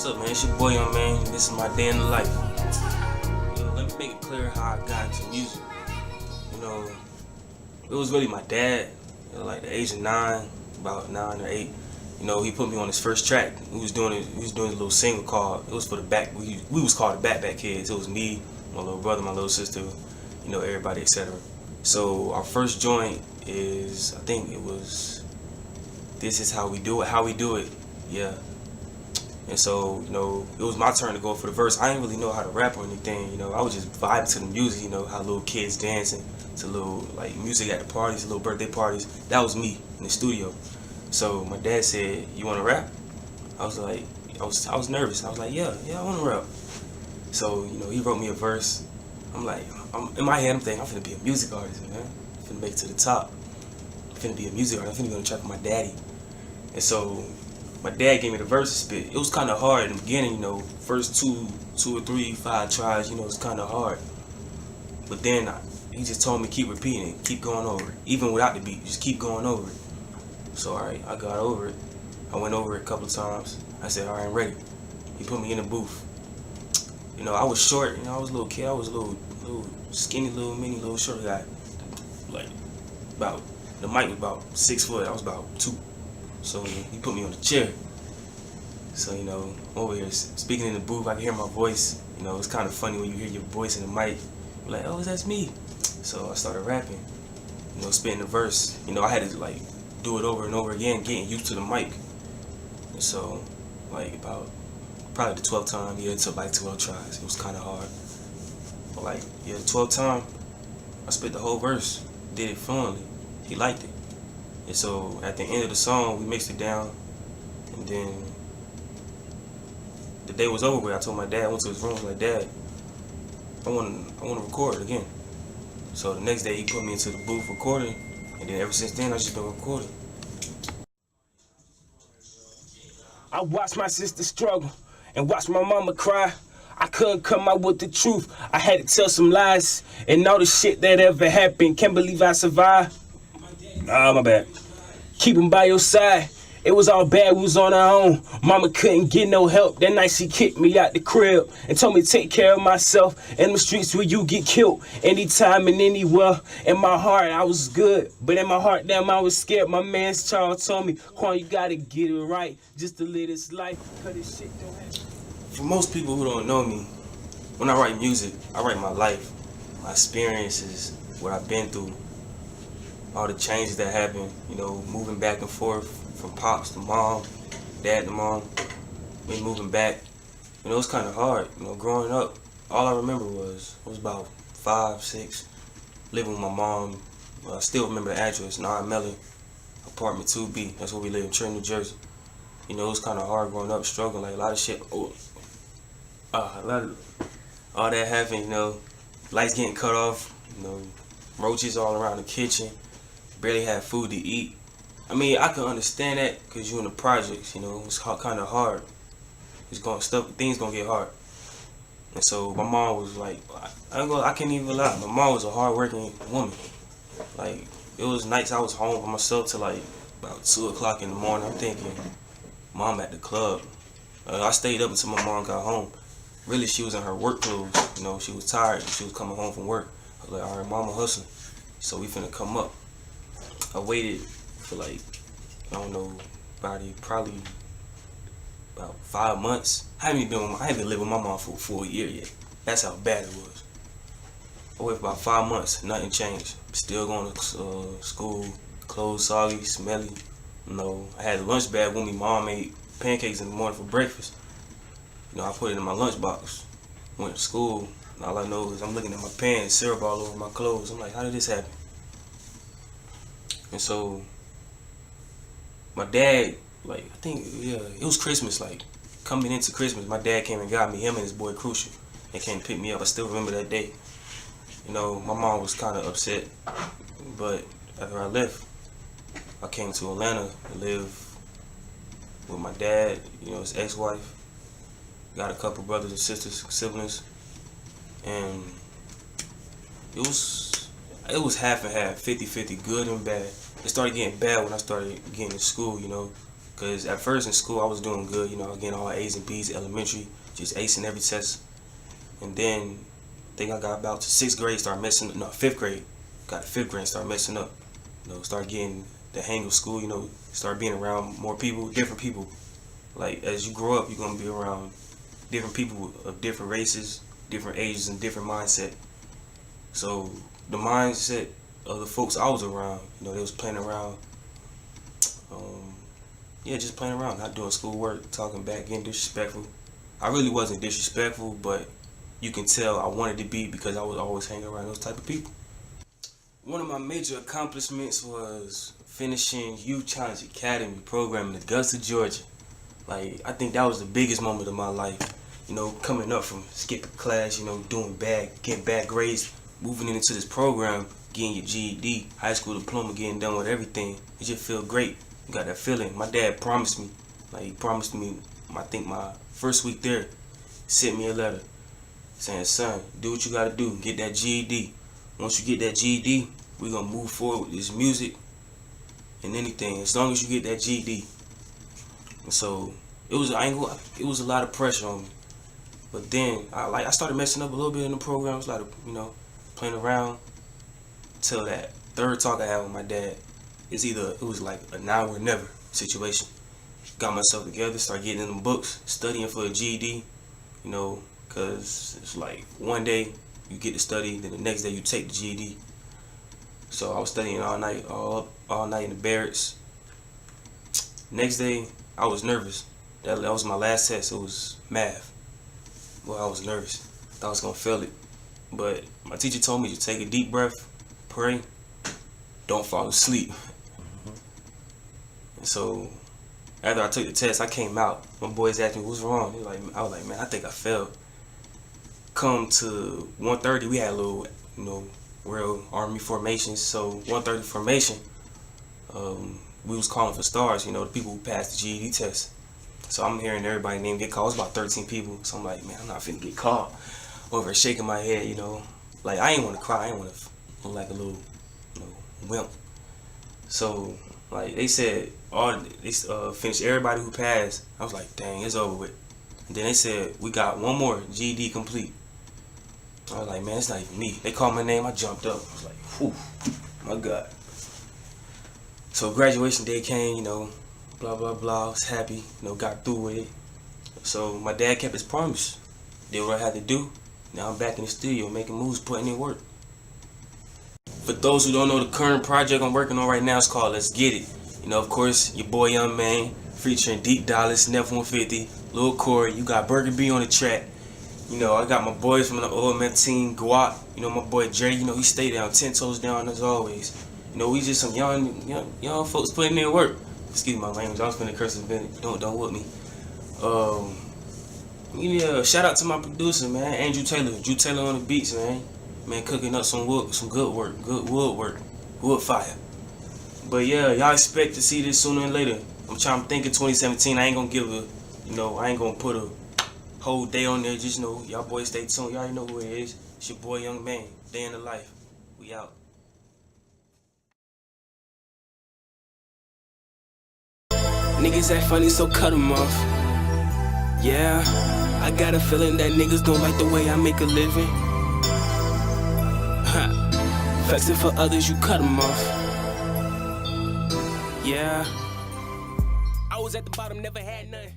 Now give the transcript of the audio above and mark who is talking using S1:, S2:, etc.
S1: What's up, man? It's your boy, Yungmayne. This is my day in the life. Let me make it clear how I got into music. It was really my dad. Like the age of 9, about 9 or 8. He put me on his first track. He was doing a little single called. It was for the back. We was called the Back Kids. It was me, my little brother, my little sister. Everybody, etc. So our first joint is, I think it was, "This Is How We Do It." How we do it, yeah. And so, it was my turn to go for the verse. I didn't really know how to rap or anything, I was just vibing to the music, how little kids dancing to little, like, music at the parties, little birthday parties. That was me in the studio. So my dad said, "You want to rap?" I was like, I was nervous. I was like, yeah, I want to rap. So, he wrote me a verse. I'm like, in my head, I'm thinking, I'm finna be a music artist, man. I'm finna make it to the top. I'm finna be a music artist. I'm finna go on the track with my daddy. And so, my dad gave me the verse to spit. It was kind of hard in the beginning, first two or three, 5 tries, it's kind of hard. But then he just told me keep repeating it, keep going over it. Even without the beat, just keep going over it. So, alright, I got over it. I went over it a couple of times. I said, alright, I'm ready. He put me in the booth. I was short, I was a little kid. I was a little skinny, little short guy. Like, the mic was about 6 foot. I was about 2. So he put me on the chair. So, over here speaking in the booth, I can hear my voice. It's kind of funny when you hear your voice in the mic. You're like, oh, that's me. So I started rapping, spitting the verse. I had to, like, do it over and over again, getting used to the mic. And so, like, probably the 12th time, it took like 12 tries. It was kind of hard. But, like, the 12th time, I spit the whole verse, did it fluently. He liked it. And so at the end of the song, we mixed it down, and then the day was over with. I told my dad, I went to his room, I was like, "Dad, I want to record it again." So the next day he put me into the booth recording, and then ever since then I just been recording.
S2: I watched my sister struggle and watched my mama cry. I couldn't come out with the truth. I had to tell some lies and all the shit that ever happened. Can't believe I survived. My bad. Keep him by your side. It was all bad, we was on our own. Mama couldn't get no help. That night she kicked me out the crib and told me to take care of myself. In the streets where you get killed anytime and anywhere. In my heart I was good, but in my heart, damn, I was scared. My man's Charles told me, "Quan, you gotta get it right just to live this life, cause this shit don't happen."
S1: For most people who don't know me, when I write music, I write my life, my experiences, what I've been through, all the changes that happen, moving back and forth from pops to mom, dad to mom, me moving back. It's kind of hard, growing up. All I remember was about 5, 6, living with my mom. I still remember the address, 9 Mellon, apartment 2B. That's where we live in Trenton, New Jersey. It was kind of hard growing up, struggling, like a lot of shit. All that happened, lights getting cut off, roaches all around the kitchen, barely had food to eat. I mean, I can understand that because you're in the projects, it's kind of hard. Things gonna get hard. And so my mom was like, I can't even lie. My mom was a hard-working woman. Like, it was nights I was home by myself till like about 2 o'clock in the morning. I'm thinking, Mom at the club. I stayed up until my mom got home. Really, she was in her work clothes. She was tired. She was coming home from work. I was like, all right, Mama hustling. So we finna come up. I waited for like, I don't know, probably about 5 months. I haven't lived with my mom for a full year yet. That's how bad it was. I waited for about 5 months. Nothing changed. Still going to school. Clothes soggy, smelly. I had a lunch bag when my mom made pancakes in the morning for breakfast. I put it in my lunchbox. Went to school. And all I know is I'm looking at my pants, syrup all over my clothes. I'm like, how did this happen? And so my dad, like, I think, it was Christmas, like, coming into Christmas, my dad came and got me, him and his boy Crucial. They came to pick me up. I still remember that day. My mom was kind of upset, but after I left, I came to Atlanta to live with my dad, his ex-wife. Got a couple brothers and sisters, siblings, and it was half and half, 50-50, good and bad. It started getting bad when I started getting to school, Because at first in school I was doing good, you know, getting all A's and B's, elementary, just acing every test. And then I think I got about to 6th grade, started messing up, no, 5th grade. Got to 5th grade and started messing up. You know, start getting the hang of school, you know, start being around more people, different people. Like, as you grow up, you're going to be around different people of different races, different ages, and different mindset. So the mindset of the folks I was around, you know, they was playing around, yeah, just playing around, not doing schoolwork, talking back, getting disrespectful. I really wasn't disrespectful, but you can tell I wanted to be because I was always hanging around those type of people. One of my major accomplishments was finishing Youth Challenge Academy program in Augusta, Georgia. Like, I think that was the biggest moment of my life. You know, coming up from skipping class, you know, doing bad, getting bad grades, moving into this program, getting your GED, high school diploma, getting done with everything. It just feel great. You got that feeling. My dad promised me, like he promised me, I think my first week there, sent me a letter saying, son, do what you gotta do, get that GED. Once you get that GED, we're gonna move forward with this music and anything, as long as you get that GED. And so it was a lot of pressure on me. But then I started messing up a little bit in the programs, like, you know, playing around till that third talk I had with my dad. It was like a now or never situation. Got myself together, started getting in them books, studying for a GED, you know, cause it's like one day you get to study, then the next day you take the GED. So I was studying all night, all night in the barracks. Next day I was nervous. That was my last test. It was math. Well, I was nervous. Thought I was gonna fail it, but my teacher told me to take a deep breath, pray, don't fall asleep. And so after I took the test, I came out. My boys asked me what's wrong. I was like, man, I think I failed. Come to 1:30, we had a little, you know, real Army formations. So 1:30 formation, we was calling for stars, you know, the people who passed the GED test. So I'm hearing everybody's name get called. It was about 13 people. So I'm like, man, I'm not finna get called. Over shaking my head, you know. Like, I ain't want to cry. I ain't want to look like a little, you know, wimp. So, like, they said, they finished everybody who passed. I was like, dang, it's over with. And then they said, we got one more GED complete. I was like, man, it's not even me. They called my name. I jumped up. I was like, whew, my God. So graduation day came, you know, blah, blah, blah. I was happy, you know, got through with it. So my dad kept his promise. Did what I had to do. Now I'm back in the studio making moves, putting in work. For those who don't know, the current project I'm working on right now is called Let's Get It. You know, of course, your boy Yungmayne, featuring Deep Dollars, Neff 150, Lil Corey. You got Burger B on the track. You know, I got my boys from the old man team, Guap. You know, my boy Jerry, you know, he stay down, 10 toes down as always. You know, we just some young folks putting in work. Excuse my language, I was finna curse a bit. Don't whip me. Yeah, shout out to my producer, man, Andrew Taylor. Drew Taylor on the beats, man. Man, cooking up some good work, good wood work, wood fire. But yeah, y'all expect to see this sooner and later. I'm thinking 2017. I ain't gonna give a, you know, I ain't gonna put a whole day on there. Just know, y'all boys stay tuned. Y'all already know who it is. It's your boy Yungmayne. Day in the life. We out.
S2: Niggas act funny, so cut them off. Yeah, I got a feeling that niggas don't like the way I make a living. Flexing for others, you cut them off. Yeah, I was at the bottom, never had none.